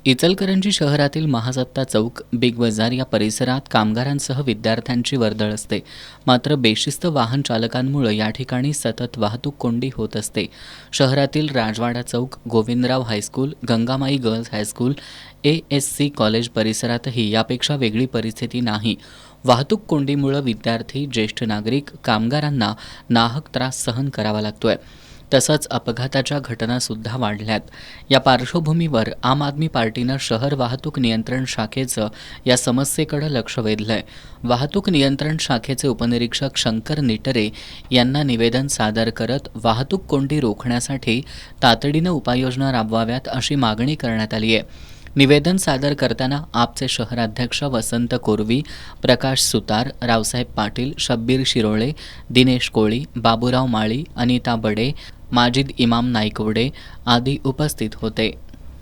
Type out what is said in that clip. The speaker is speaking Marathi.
इचलकरंजी शहरातील महासत्ता चौक, बिग बाजार या परिसरात कामगारांसह विद्यार्थ्यांची वर्दळ असते. मात्र बेशिस्त वाहन चालकांमुळे या ठिकाणी सतत वाहतूक कोंडी होत असते. शहरातील Rajwada Chowk, Govindrao high school, Gangamai girls high school, ASC college परिसरातही यापेक्षा वेगळी परिस्थिती नाही. वाहतूक कोंडीमुळे विद्यार्थी, ज्येष्ठ नागरिक, कामगारांना नाहक त्रास सहन करावा लागतोय. तसंच अपघाताच्या घटनासुद्धा वाढल्यात. या पार्श्वभूमीवर आम आदमी पार्टीनं शहर वाहतूक नियंत्रण शाखेचं या समस्येकडे लक्ष वेधलंय. वाहतूक नियंत्रण शाखेचे उपनिरीक्षक शंकर निटरे यांना निवेदन सादर करत वाहतूक कोंडी रोखण्यासाठी तातडीनं उपाययोजना राबवाव्यात अशी मागणी करण्यात आली आहे. निवेदन सादर करताना आपचे शहराध्यक्ष वसंत कोरवी, प्रकाश सुतार, रावसाहेब पाटील, शब्बीर शिरोळे, दिनेश कोळी, बाबूराव माळी, अनिता बडे, माजिद इमाम नाईकवडे आदी उपस्थित होते.